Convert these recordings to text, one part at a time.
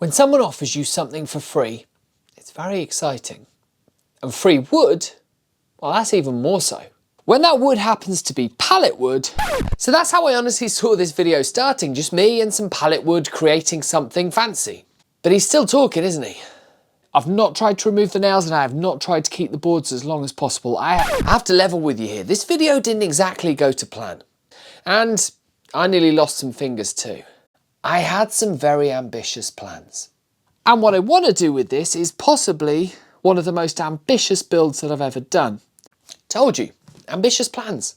When someone offers you something for free, it's very exciting. And free wood, well, that's even more so. When that wood happens to be pallet wood. So that's how I honestly saw this video starting, just me and some pallet wood creating something fancy. But he's still talking, isn't he? I've not tried to remove the nails and I have not tried to keep the boards as long as possible. I have to level with you here. This video didn't exactly go to plan. And I nearly lost some fingers too. I had some very ambitious plans. And what I want to do with this is possibly one of the most ambitious builds that I've ever done. Told you, ambitious plans.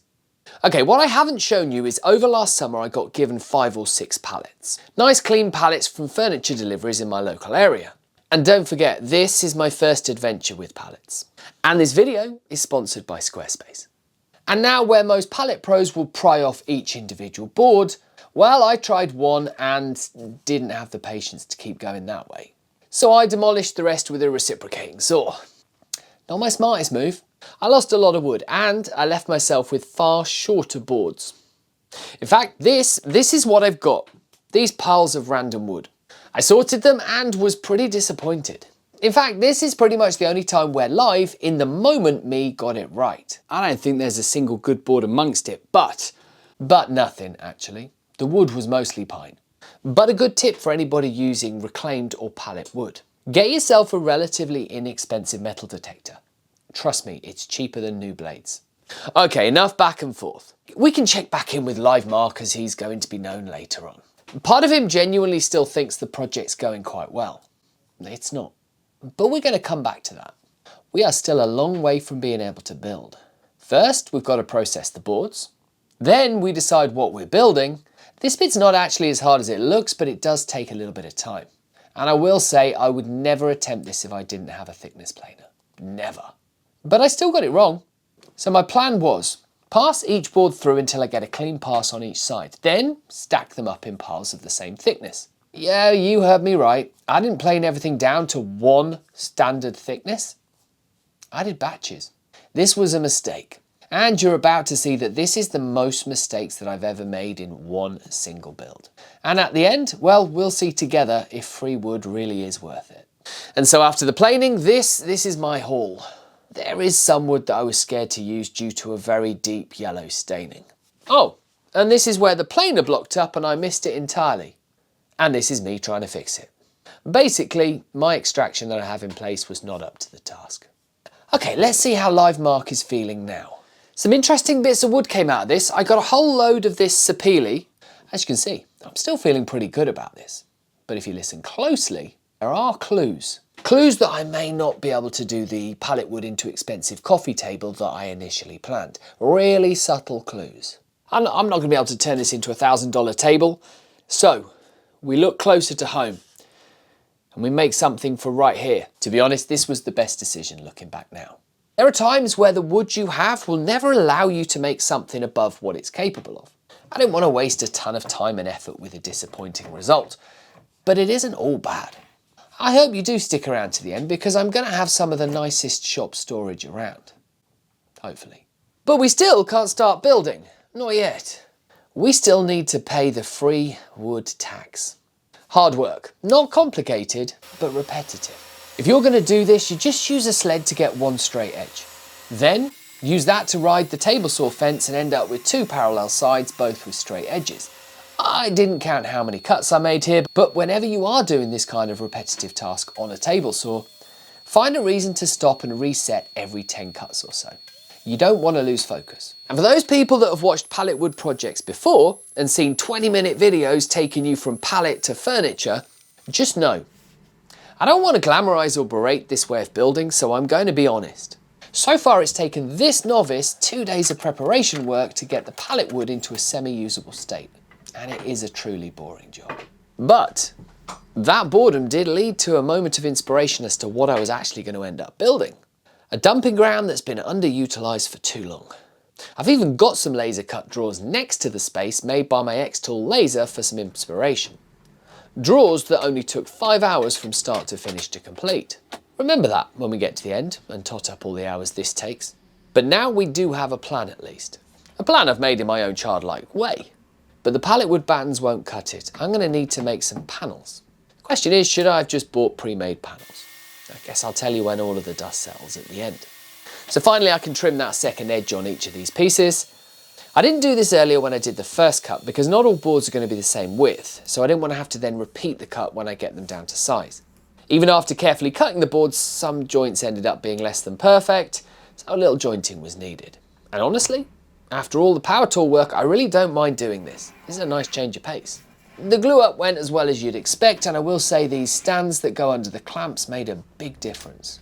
Okay, what I haven't shown you is over last summer I got given 5 or 6 pallets. Nice clean pallets from furniture deliveries in my local area. And don't forget, this is my first adventure with pallets. And this video is sponsored by Squarespace. And now where most pallet pros will pry off each individual board, well, I tried one and didn't have the patience to keep going that way. So I demolished the rest with a reciprocating saw. Not my smartest move. I lost a lot of wood and I left myself with far shorter boards. In fact, this is what I've got. These piles of random wood. I sorted them and was pretty disappointed. In fact, this is pretty much the only time where live, in the moment me, got it right. I don't think there's a single good board amongst it, but nothing actually. The wood was mostly pine. But a good tip for anybody using reclaimed or pallet wood. Get yourself a relatively inexpensive metal detector. Trust me, it's cheaper than new blades. Okay, enough back and forth. We can check back in with live Mark as he's going to be known later on. Part of him genuinely still thinks the project's going quite well. It's not. But we're going to come back to that. We are still a long way from being able to build. First, we've got to process the boards. Then we decide what we're building. This bit's not actually as hard as it looks, but it does take a little bit of time. And I will say I would never attempt this if I didn't have a thickness planer. Never. But I still got it wrong. So my plan was, pass each board through until I get a clean pass on each side. Then stack them up in piles of the same thickness. Yeah, you heard me right. I didn't plane everything down to one standard thickness. I did batches. This was a mistake. And you're about to see that this is the most mistakes that I've ever made in one single build. And at the end, well, we'll see together if free wood really is worth it. And so after the planing, this is my haul. There is some wood that I was scared to use due to a very deep yellow staining. Oh, and this is where the planer blocked up and I missed it entirely. And this is me trying to fix it. Basically, my extraction that I have in place was not up to the task. Okay, let's see how live Mark is feeling now. Some interesting bits of wood came out of this. I got a whole load of this sapele. As you can see, I'm still feeling pretty good about this. But if you listen closely, there are clues. Clues that I may not be able to do the pallet wood into expensive coffee table that I initially planned. Really subtle clues. I'm not going to be able to turn this into a $1,000 table. So we look closer to home and we make something for right here. To be honest, this was the best decision looking back now. There are times where the wood you have will never allow you to make something above what it's capable of. I didn't want to waste a ton of time and effort with a disappointing result, but it isn't all bad. I hope you do stick around to the end because I'm going to have some of the nicest shop storage around. Hopefully. But we still can't start building. Not yet. We still need to pay the free wood tax. Hard work. Not complicated, but repetitive. If you're going to do this, you just use a sled to get one straight edge. Then use that to ride the table saw fence and end up with 2 parallel sides, both with straight edges. I didn't count how many cuts I made here, but whenever you are doing this kind of repetitive task on a table saw, find a reason to stop and reset every 10 cuts or so. You don't want to lose focus. And for those people that have watched pallet wood projects before and seen 20-minute videos taking you from pallet to furniture, just know, I don't want to glamorize or berate this way of building, so I'm going to be honest. So far it's taken this novice 2 days of preparation work to get the pallet wood into a semi-usable state. And it is a truly boring job. But that boredom did lead to a moment of inspiration as to what I was actually going to end up building. A dumping ground that's been underutilized for too long. I've even got some laser cut drawers next to the space made by my xTool laser for some inspiration. Drawers that only took 5 hours from start to finish to complete. Remember that when we get to the end and tot up all the hours this takes. But now we do have a plan at least. A plan I've made in my own childlike way. But the pallet wood battens won't cut it. I'm going to need to make some panels. Question is, should I have just bought pre-made panels? I guess I'll tell you when all of the dust settles at the end. So finally I can trim that second edge on each of these pieces. I didn't do this earlier when I did the first cut because not all boards are going to be the same width, so I didn't want to have to then repeat the cut when I get them down to size. Even after carefully cutting the boards, some joints ended up being less than perfect, so a little jointing was needed. And honestly, after all the power tool work, I really don't mind doing this. This is a nice change of pace. The glue up went as well as you'd expect, and I will say these stands that go under the clamps made a big difference.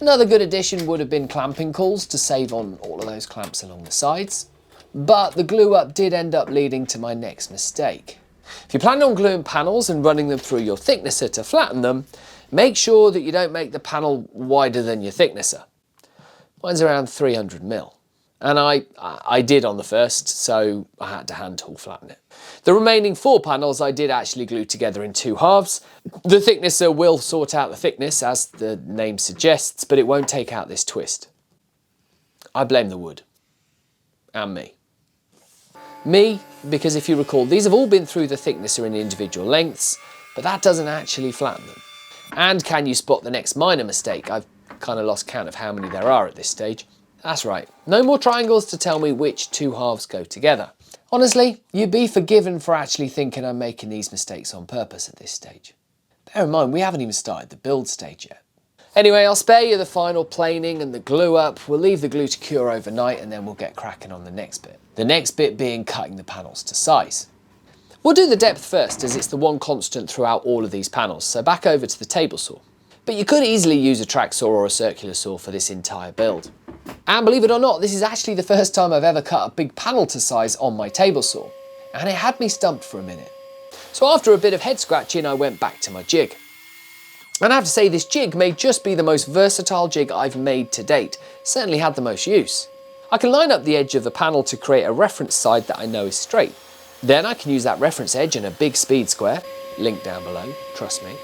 Another good addition would have been clamping cauls to save on all of those clamps along the sides. But the glue up did end up leading to my next mistake. If you plan on gluing panels and running them through your thicknesser to flatten them, make sure that you don't make the panel wider than your thicknesser. Mine's around 300 mil. And I did on the first, so I had to hand tool flatten it. The remaining 4 panels I did actually glue together in 2 halves. The thicknesser will sort out the thickness, as the name suggests, but it won't take out this twist. I blame the wood. And me. Me, because if you recall, these have all been through the thicknesser in individual lengths, but that doesn't actually flatten them. And can you spot the next minor mistake? I've kind of lost count of how many there are at this stage. That's right, no more triangles to tell me which 2 halves go together. Honestly, you'd be forgiven for actually thinking I'm making these mistakes on purpose at this stage. Bear in mind, we haven't even started the build stage yet. Anyway, I'll spare you the final planing and the glue up. We'll leave the glue to cure overnight and then we'll get cracking on the next bit. The next bit being cutting the panels to size. We'll do the depth first, as it's the one constant throughout all of these panels, so back over to the table saw. But you could easily use a track saw or a circular saw for this entire build. And believe it or not, this is actually the first time I've ever cut a big panel to size on my table saw, and it had me stumped for a minute. So after a bit of head scratching, I went back to my jig. And I have to say, this jig may just be the most versatile jig I've made to date. Certainly had the most use. I can line up the edge of the panel to create a reference side that I know is straight. Then I can use that reference edge in a big speed square, link down below, trust me.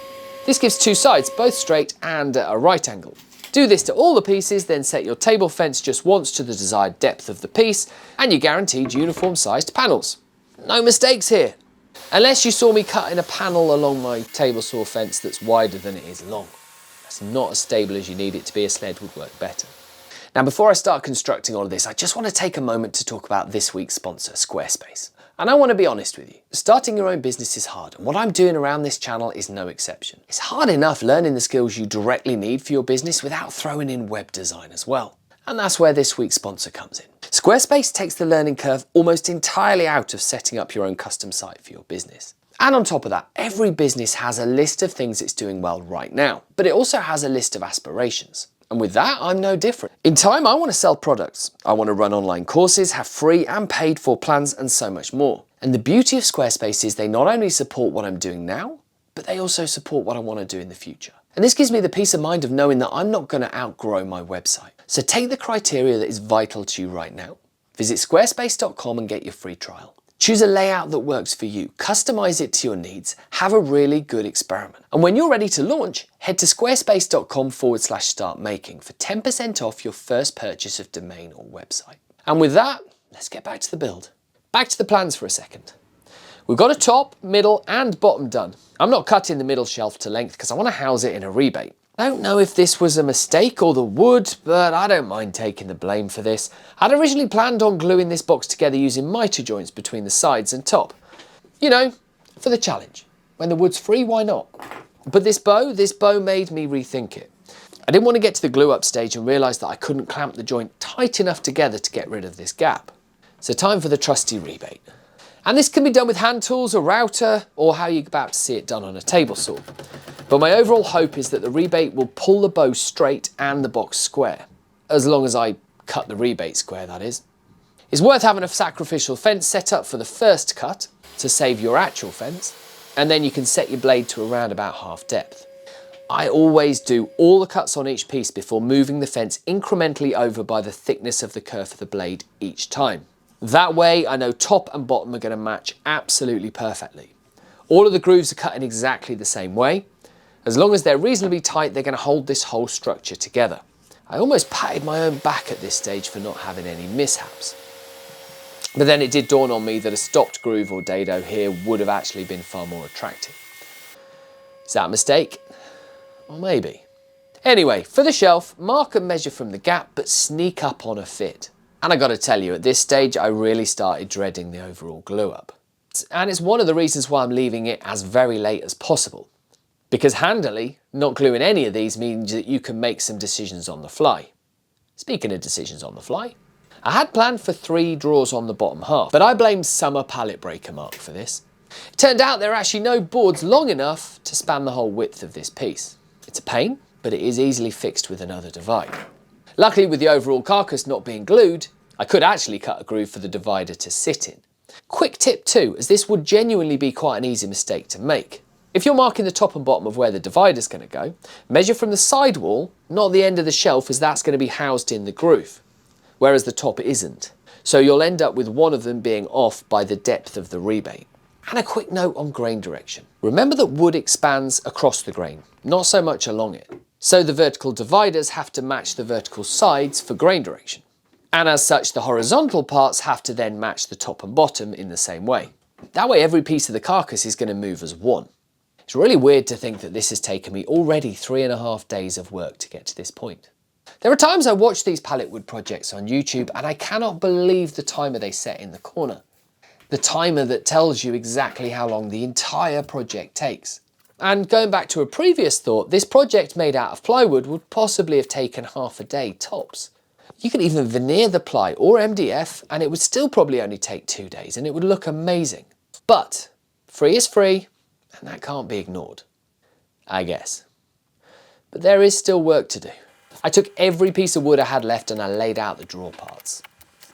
This gives 2 sides, both straight and at a right angle. Do this to all the pieces, then set your table fence just once to the desired depth of the piece, and you're guaranteed uniform sized panels. No mistakes here. Unless you saw me cutting a panel along my table saw fence that's wider than it is long. That's not as stable as you need it to be. A sled would work better. Now, before I start constructing all of this, I just want to take a moment to talk about this week's sponsor, Squarespace. And I want to be honest with you, starting your own business is hard, and what I'm doing around this channel is no exception. It's hard enough learning the skills you directly need for your business without throwing in web design as well. And that's where this week's sponsor comes in. Squarespace takes the learning curve almost entirely out of setting up your own custom site for your business. And on top of that, every business has a list of things it's doing well right now, but it also has a list of aspirations. And with that, I'm no different. In time, I want to sell products. I want to run online courses, have free and paid for plans, and so much more. And the beauty of Squarespace is they not only support what I'm doing now, but they also support what I want to do in the future. And this gives me the peace of mind of knowing that I'm not going to outgrow my website. So take the criteria that is vital to you right now. Visit squarespace.com and get your free trial. Choose a layout that works for you, customize it to your needs, have a really good experiment. And when you're ready to launch, head to squarespace.com/start making for 10% off your first purchase of domain or website. And with that, let's get back to the build. Back to the plans for a second. We've got a top, middle and bottom done. I'm not cutting the middle shelf to length because I want to house it in a rebate. I don't know if this was a mistake or the wood, but I don't mind taking the blame for this. I'd originally planned on gluing this box together using mitre joints between the sides and top. You know, for the challenge. When the wood's free, why not? But this bow made me rethink it. I didn't want to get to the glue up stage and realise that I couldn't clamp the joint tight enough together to get rid of this gap. So time for the trusty rebate. And this can be done with hand tools, a router, or how you're about to see it done on a table saw. But my overall hope is that the rebate will pull the bow straight and the box square. As long as I cut the rebate square, that is. It's worth having a sacrificial fence set up for the first cut to save your actual fence, and then you can set your blade to around about half depth. I always do all the cuts on each piece before moving the fence incrementally over by the thickness of the kerf of the blade each time. That way I know top and bottom are going to match absolutely perfectly. All of the grooves are cut in exactly the same way. As long as they're reasonably tight, they're going to hold this whole structure together. I almost patted my own back at this stage for not having any mishaps. But then it did dawn on me that a stopped groove or dado here would have actually been far more attractive. Is that a mistake? Or maybe. Anyway, for the shelf, mark and measure from the gap, but sneak up on a fit. And I gotta tell you, at this stage, I really started dreading the overall glue up. And it's one of the reasons why I'm leaving it as very late as possible. Because handily, not gluing any of these means that you can make some decisions on the fly. Speaking of decisions on the fly, I had planned for 3 drawers on the bottom half, but I blamed summer pallet breaker mark for this. It turned out there are actually no boards long enough to span the whole width of this piece. It's a pain, but it is easily fixed with another divide. Luckily, with the overall carcass not being glued, I could actually cut a groove for the divider to sit in. Quick tip too, as this would genuinely be quite an easy mistake to make. If you're marking the top and bottom of where the divider's going to go, measure from the side wall, not the end of the shelf, as that's going to be housed in the groove, whereas the top isn't. So you'll end up with one of them being off by the depth of the rebate. And a quick note on grain direction. Remember that wood expands across the grain, not so much along it. So the vertical dividers have to match the vertical sides for grain direction. And as such, the horizontal parts have to then match the top and bottom in the same way. That way every piece of the carcass is going to move as one. It's really weird to think that this has taken me already 3.5 days of work to get to this point. There are times I watch these PalletWood projects on YouTube and I cannot believe the timer they set in the corner. The timer that tells you exactly how long the entire project takes. And going back to a previous thought, this project made out of plywood would possibly have taken half a day tops. You could even veneer the ply or MDF and it would still probably only take 2 days and it would look amazing. But free is free and that can't be ignored, I guess. But there is still work to do. I took every piece of wood I had left and I laid out the drawer parts.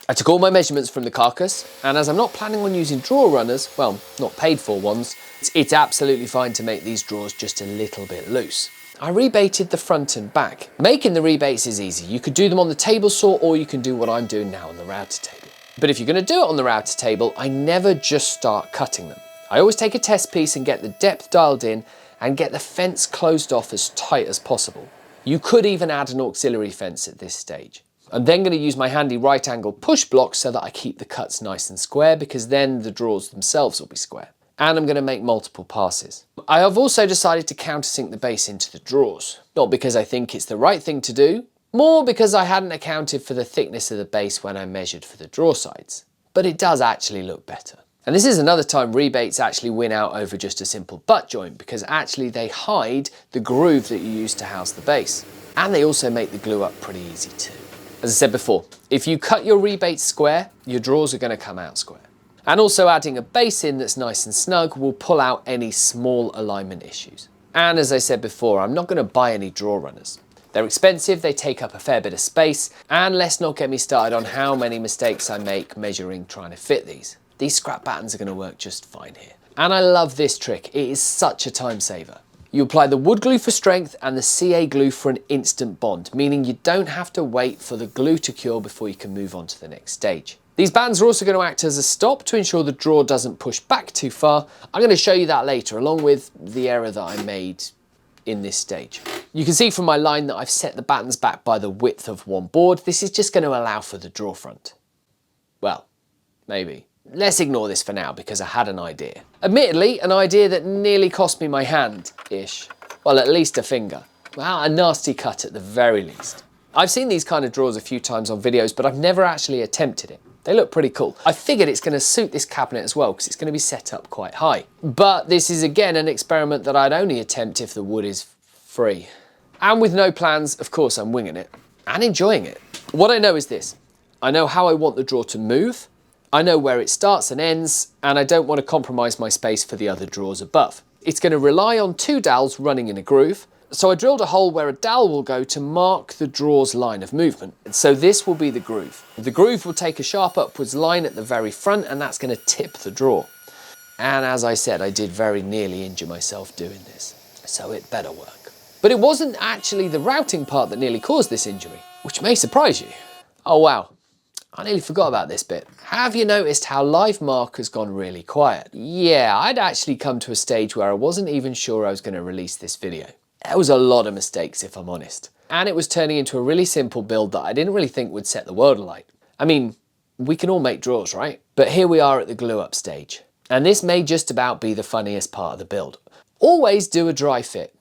I took all my measurements from the carcass, and as I'm not planning on using drawer runners, well, not paid for ones, it's absolutely fine to make these drawers just a little bit loose. I rebated the front and back. Making the rebates is easy. You could do them on the table saw or you can do what I'm doing now on the router table. But if you're going to do it on the router table, I never just start cutting them. I always take a test piece and get the depth dialed in and get the fence closed off as tight as possible. You could even add an auxiliary fence at this stage. I'm then going to use my handy right angle push block so that I keep the cuts nice and square, because then the drawers themselves will be square. And I'm going to make multiple passes. I have also decided to countersink the base into the drawers. Not because I think it's the right thing to do, more because I hadn't accounted for the thickness of the base when I measured for the drawer sides. But it does actually look better. And this is another time rebates actually win out over just a simple butt joint, because actually they hide the groove that you use to house the base. And they also make the glue up pretty easy too. As I said before, if you cut your rebate square, your drawers are going to come out square. And also adding a base in that's nice and snug will pull out any small alignment issues. And as I said before, I'm not going to buy any drawer runners. They're expensive, they take up a fair bit of space, and let's not get me started on how many mistakes I make measuring trying to fit these. These scrap battens are going to work just fine here. And I love this trick, it is such a time saver. You apply the wood glue for strength and the CA glue for an instant bond, meaning you don't have to wait for the glue to cure before you can move on to the next stage. These bands are also going to act as a stop to ensure the drawer doesn't push back too far. I'm going to show you that later, along with the error that I made in this stage. You can see from my line that I've set the battens back by the width of one board. This is just going to allow for the drawer front. Well, maybe. Let's ignore this for now because I had an idea. Admittedly, an idea that nearly cost me my hand-ish. Well, at least a finger. Well, a nasty cut at the very least. I've seen these kind of drawers a few times on videos, but I've never actually attempted it. They look pretty cool. I figured it's going to suit this cabinet as well because it's going to be set up quite high. But this is again an experiment that I'd only attempt if the wood is free. And with no plans, of course, I'm winging it and enjoying it. What I know is this. I know how I want the drawer to move. I know where it starts and ends, and I don't want to compromise my space for the other drawers above. It's going to rely on 2 dowels running in a groove, so I drilled a hole where a dowel will go to mark the drawer's line of movement. So this will be the groove. The groove will take a sharp upwards line at the very front, and that's going to tip the drawer. And as I said, I did very nearly injure myself doing this, so it better work. But it wasn't actually the routing part that nearly caused this injury, which may surprise you. Oh wow. I nearly forgot about this bit. Have you noticed how live mark has gone really quiet? Yeah, I'd actually come to a stage where I wasn't even sure I was going to release this video. There was a lot of mistakes, if I'm honest. And it was turning into a really simple build that I didn't really think would set the world alight. I mean, we can all make drawers, right? But here we are at the glue up stage. And this may just about be the funniest part of the build. Always do a dry fit,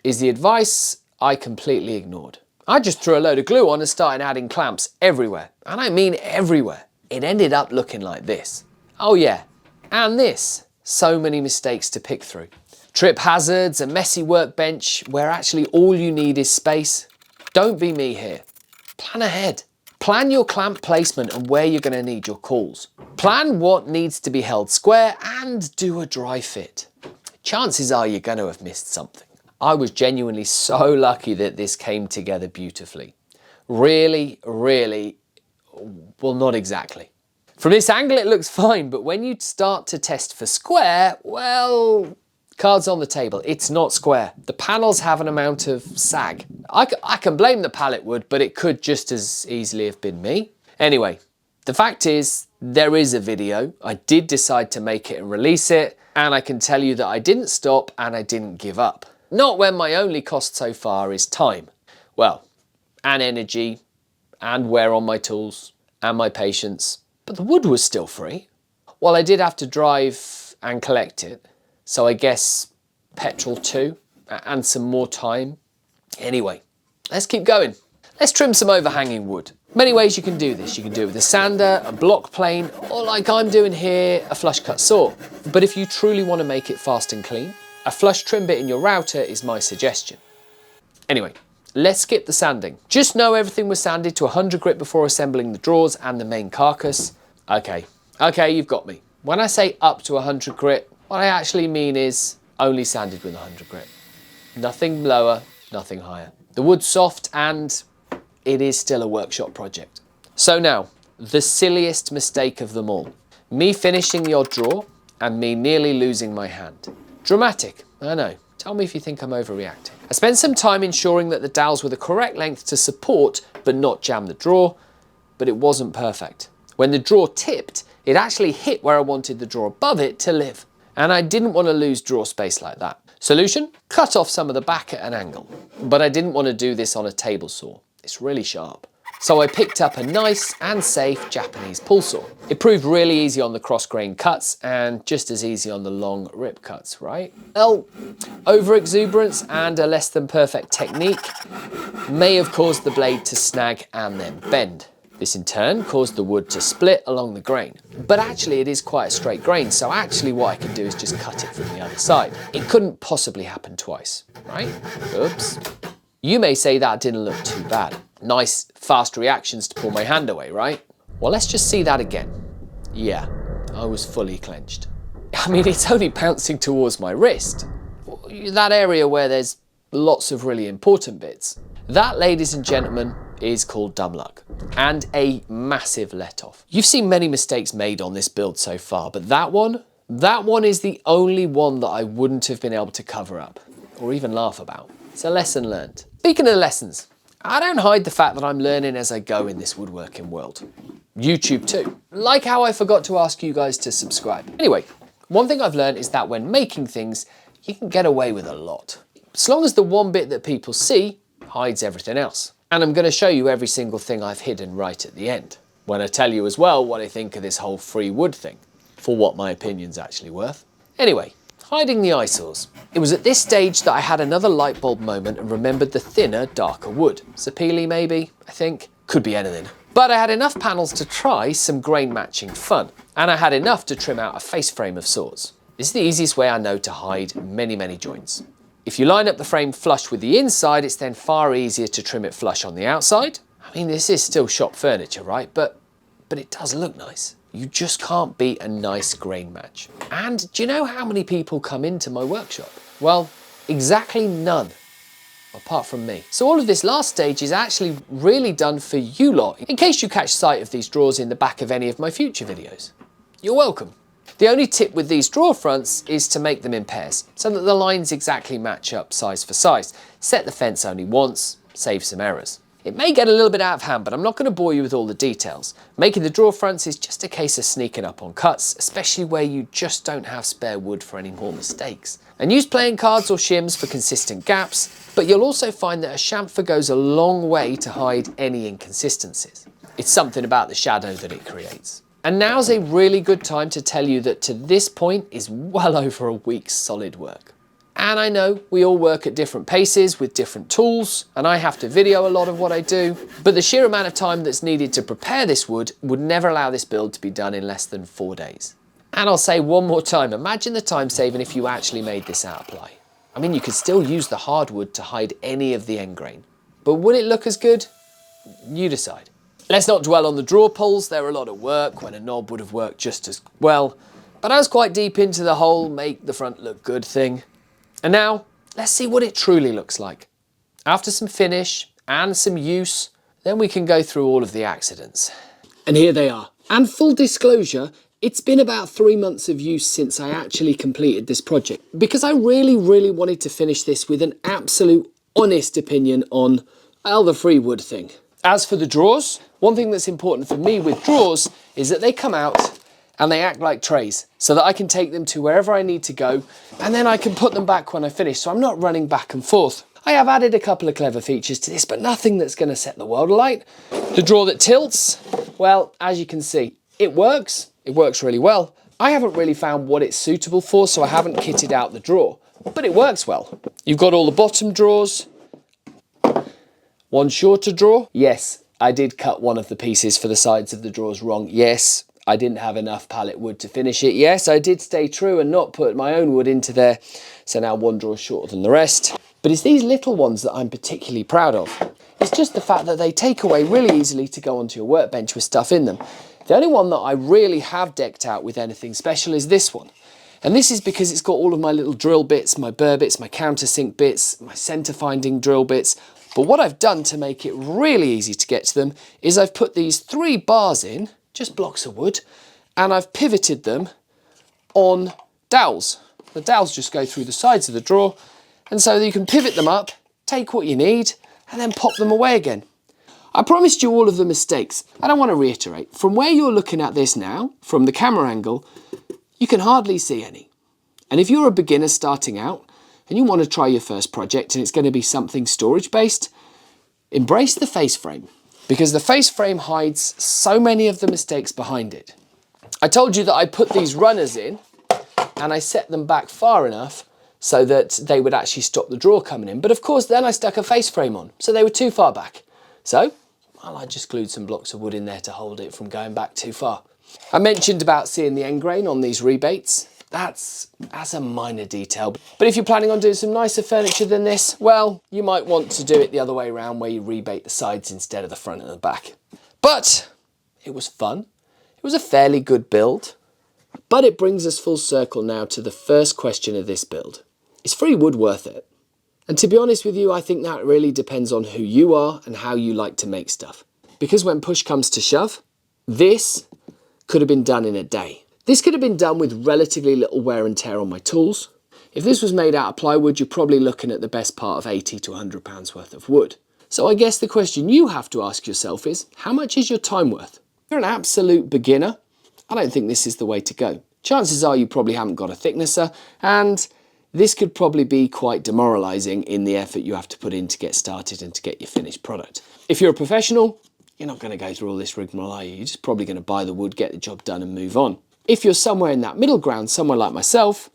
is the advice I completely ignored. I just threw a load of glue on and started adding clamps everywhere. And I mean everywhere. It ended up looking like this. Oh yeah, and this. So many mistakes to pick through. Trip hazards, a messy workbench where actually all you need is space. Don't be me here. Plan ahead. Plan your clamp placement and where you're going to need your cauls. Plan what needs to be held square and do a dry fit. Chances are you're going to have missed something. I was genuinely so lucky that this came together beautifully. Really, well, not exactly. From this angle it looks fine, but when you start to test for square, well, cards on the table, it's not square. The panels have an amount of sag. I can blame the pallet wood, but it could just as easily have been me. Anyway, the fact is, there is a video. I did decide to make it and release it, and I can tell you that I didn't stop and I didn't give up. Not when my only cost so far is time. Well, and energy, and wear on my tools, and my patience. But the wood was still free. Well, I did have to drive and collect it. So I guess petrol too, and some more time. Anyway, let's keep going. Let's trim some overhanging wood. Many ways you can do this. You can do it with a sander, a block plane, or like I'm doing here, a flush cut saw. But if you truly want to make it fast and clean, a flush trim bit in your router is my suggestion. Anyway, let's skip the sanding. Just know everything was sanded to 100 grit before assembling the drawers and the main carcass. Okay, you've got me. When I say up to 100 grit, what I actually mean is only sanded with 100 grit. Nothing lower, nothing higher. The wood's soft and it is still a workshop project. So now, the silliest mistake of them all. Me finishing the odd drawer and me nearly losing my hand. Dramatic, I know. Tell me if you think I'm overreacting. I spent some time ensuring that the dowels were the correct length to support but not jam the drawer, but it wasn't perfect. When the drawer tipped, it actually hit where I wanted the drawer above it to live. And I didn't want to lose drawer space like that. Solution? Cut off some of the back at an angle. But I didn't want to do this on a table saw. It's really sharp. So I picked up a nice and safe Japanese pull saw. It proved really easy on the cross-grain cuts and just as easy on the long rip cuts, right? Well, over-exuberance and a less than perfect technique may have caused the blade to snag and then bend. This in turn caused the wood to split along the grain. But actually it is quite a straight grain, so actually what I can do is just cut it from the other side. It couldn't possibly happen twice, right? Oops. You may say that didn't look too bad. Nice, fast reactions to pull my hand away, right? Well, let's just see that again. Yeah, I was fully clenched. I mean, it's only bouncing towards my wrist. That area where there's lots of really important bits. That, ladies and gentlemen, is called dumb luck and a massive let-off. You've seen many mistakes made on this build so far, but that one is the only one that I wouldn't have been able to cover up or even laugh about. It's a lesson learned. Speaking of lessons, I don't hide the fact that I'm learning as I go in this woodworking world. YouTube too. Like how I forgot to ask you guys to subscribe. Anyway, one thing I've learned is that when making things, you can get away with a lot. As long as the one bit that people see hides everything else. And I'm going to show you every single thing I've hidden right at the end, when I tell you as well what I think of this whole free wood thing, for what my opinion's actually worth. Anyway, hiding the eyesores. It was at this stage that I had another light bulb moment and remembered the thinner, darker wood. Sapele maybe, I think. Could be anything. But I had enough panels to try some grain matching fun, and I had enough to trim out a face frame of sorts. This is the easiest way I know to hide many joints. If you line up the frame flush with the inside, it's then far easier to trim it flush on the outside. I mean, this is still shop furniture, right? But it does look nice. You just can't beat a nice grain match. And do you know how many people come into my workshop? Well, exactly none, apart from me. So all of this last stage is actually really done for you lot, in case you catch sight of these drawers in the back of any of my future videos. You're welcome. The only tip with these drawer fronts is to make them in pairs, so that the lines exactly match up size for size. Set the fence only once, save some errors. It may get a little bit out of hand, but I'm not going to bore you with all the details. Making the drawer fronts is just a case of sneaking up on cuts, especially where you just don't have spare wood for any more mistakes. And use playing cards or shims for consistent gaps, but you'll also find that a chamfer goes a long way to hide any inconsistencies. It's something about the shadow that it creates. And now's a really good time to tell you that to this point is well over a week's solid work. And I know we all work at different paces with different tools, and I have to video a lot of what I do, but the sheer amount of time that's needed to prepare this wood would never allow this build to be done in less than 4 days. And I'll say one more time, imagine the time saving if you actually made this out of ply. I mean, you could still use the hardwood to hide any of the end grain, but would it look as good? You decide. Let's not dwell on the drawer pulls, they're a lot of work when a knob would have worked just as well, but I was quite deep into the whole make the front look good thing. And now, let's see what it truly looks like. After some finish and some use, then we can go through all of the accidents. And here they are. And full disclosure, it's been about 3 months of use since I actually completed this project, because I really wanted to finish this with an absolute honest opinion on, well, the free wood thing. As for the drawers, one thing that's important for me with drawers is that they come out and they act like trays so that I can take them to wherever I need to go, and then I can put them back when I finish, so I'm not running back and forth. I have added a couple of clever features to this, but nothing that's going to set the world alight. The drawer that tilts, well, as you can see, it works really well. I haven't really found what it's suitable for, so I haven't kitted out the drawer, but it works well. You've got all the bottom drawers, one shorter drawer. Yes, I did cut one of the pieces for the sides of the drawers wrong. Yes, I didn't have enough pallet wood to finish it. Yes, I did stay true and not put my own wood into there, so now one drawer is shorter than the rest. But it's these little ones that I'm particularly proud of. It's just the fact that they take away really easily to go onto your workbench with stuff in them. The only one that I really have decked out with anything special is this one. And this is because it's got all of my little drill bits, my burr bits, my countersink bits, my centre finding drill bits. But what I've done to make it really easy to get to them is I've put these 3 bars in, just blocks of wood, and I've pivoted them on dowels. The dowels just go through the sides of the drawer, and so you can pivot them up, take what you need, and then pop them away again. I promised you all of the mistakes, and I want to reiterate, from where you're looking at this now, from the camera angle, you can hardly see any. And if you're a beginner starting out, and you want to try your first project, and it's going to be something storage based, embrace the face frame, because the face frame hides so many of the mistakes behind it. I told you that I put these runners in, and I set them back far enough so that they would actually stop the drawer coming in. But of course, then I stuck a face frame on, so they were too far back. So, well, I just glued some blocks of wood in there to hold it from going back too far. I mentioned about seeing the end grain on these rebates. That's a minor detail. But if you're planning on doing some nicer furniture than this, well, you might want to do it the other way around, where you rebate the sides instead of the front and the back. But it was fun. It was a fairly good build. But it brings us full circle now to the first question of this build. Is free wood worth it? And to be honest with you, I think that really depends on who you are and how you like to make stuff. Because when push comes to shove, this could have been done in a day. This could have been done with relatively little wear and tear on my tools. If this was made out of plywood, you're probably looking at the best part of 80 to 100 pounds worth of wood. So I guess the question you have to ask yourself is, how much is your time worth? If you're an absolute beginner, I don't think this is the way to go. Chances are you probably haven't got a thicknesser, and this could probably be quite demoralising in the effort you have to put in to get started and to get your finished product. If you're a professional, you're not going to go through all this rigmarole, are you? You're just probably going to buy the wood, get the job done and move on. If you're somewhere in that middle ground, somewhere like myself,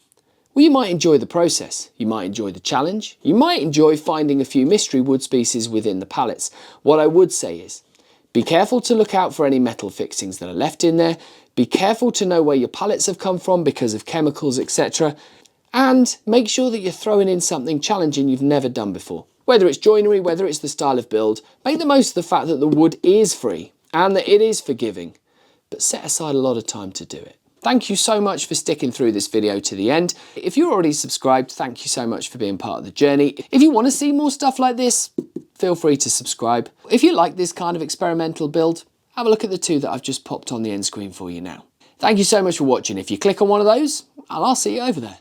well, you might enjoy the process. You might enjoy the challenge. You might enjoy finding a few mystery wood species within the pallets. What I would say is, be careful to look out for any metal fixings that are left in there. Be careful to know where your pallets have come from because of chemicals, etc. And make sure that you're throwing in something challenging you've never done before. Whether it's joinery, whether it's the style of build, make the most of the fact that the wood is free and that it is forgiving, but set aside a lot of time to do it. Thank you so much for sticking through this video to the end. If you're already subscribed, thank you so much for being part of the journey. If you want to see more stuff like this, feel free to subscribe. If you like this kind of experimental build, have a look at the 2 that I've just popped on the end screen for you now. Thank you so much for watching. If you click on one of those, I'll see you over there.